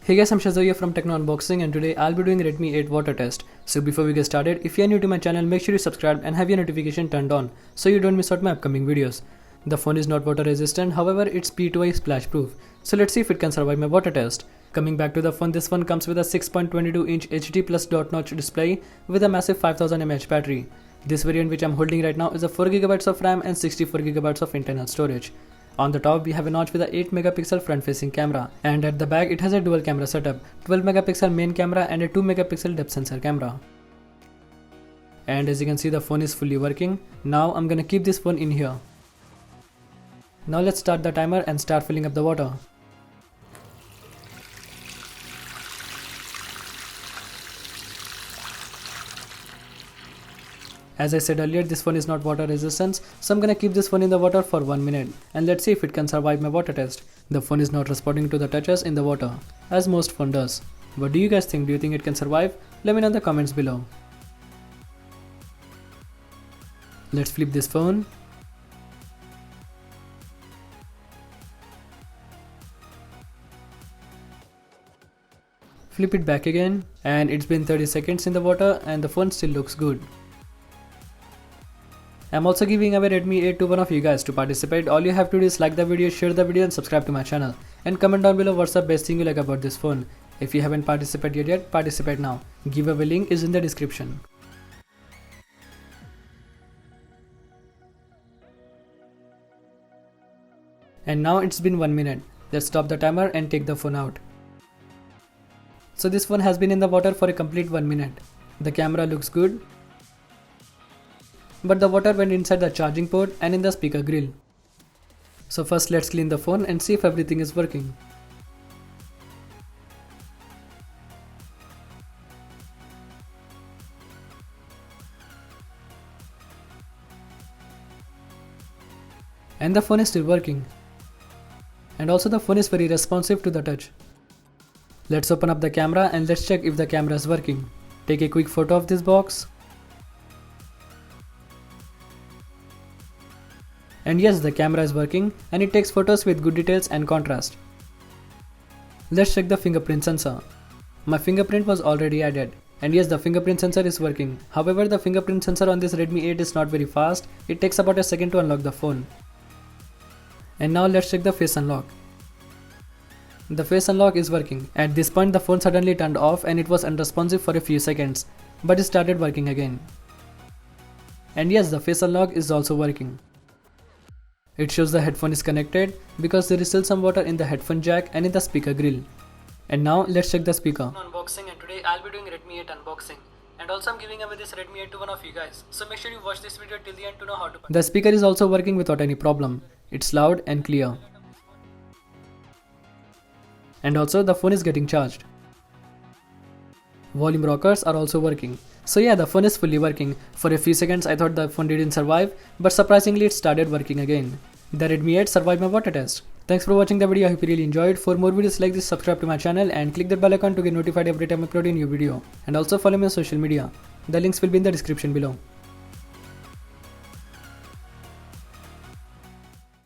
Hey guys, I'm Shaizor from Techno Unboxing, and today I'll be doing Redmi 8 water test. So before we get started, if you're new to my channel, make sure you subscribe and have your notification turned on so you don't miss out my upcoming videos. The phone is not water resistant, however it's P2I splash proof. So let's see if it can survive my water test. Coming back to the phone, this one comes with a 6.22-inch HD plus dot notch display with a massive 5000 mAh battery. This variant which I'm holding right now is a 4GB of RAM and 64GB of internal storage. On the top we have a notch with a 8 megapixel front facing camera, and at the back it has a dual camera setup, 12 megapixel main camera and a 2 megapixel depth sensor camera. And as you can see, the phone is fully working. Now I'm gonna keep this phone in here. Now let's start the timer and start filling up the water. As I said earlier, this phone is not water resistant, so I'm gonna keep this phone in the water for 1 minute and let's see if it can survive my water test. The phone is not responding to the touches in the water, as most phone does. What do you guys think? Do you think it can survive? Let me know in the comments below. Let's flip this phone. Flip it back again, and it's been 30 seconds in the water and the phone still looks good. I'm also giving away Redmi 8 to one of you guys. To participate, all you have to do is like the video, share the video and subscribe to my channel. And comment down below what's the best thing you like about this phone. If you haven't participated yet, participate now. Giveaway link is in the description. And now it's been 1 minute. Let's stop the timer and take the phone out. So this phone has been in the water for a complete 1 minute. The camera looks good, but the water went inside the charging port and in the speaker grill. So first let's clean the phone and see if everything is working. And the phone is still working. And also the phone is very responsive to the touch. Let's open up the camera and let's check if the camera is working. Take a quick photo of this box. And yes, the camera is working and it takes photos with good details and contrast. Let's check the fingerprint sensor. My fingerprint was already added, and yes, the fingerprint sensor is working. However, the fingerprint sensor on this Redmi 8 is not very fast. It takes about a second to unlock the phone. And now let's check the face unlock. The face unlock is working. At this point the phone suddenly turned off and it was unresponsive for a few seconds, but it started working again. And yes, the face unlock is also working. It shows the headphone is connected because there is still some water in the headphone jack and in the speaker grill. And now let's check the speaker. Unboxing, and today I'll be doing Redmi 8 unboxing. And also I'm giving away this Redmi 8 to one of you guys. So make sure you watch this video till the end to know how to. The speaker is also working without any problem. It's loud and clear. And also the phone is getting charged. Volume rockers are also working. So yeah, the phone is fully working. For a few seconds I thought the phone didn't survive, but surprisingly it started working again. The Redmi 8 survived my water test. Thanks for watching the video. I hope you really enjoyed. For more videos like this, subscribe to my channel and click that bell icon to get notified every time I upload a new video. And also follow me on social media. The links will be in the description below.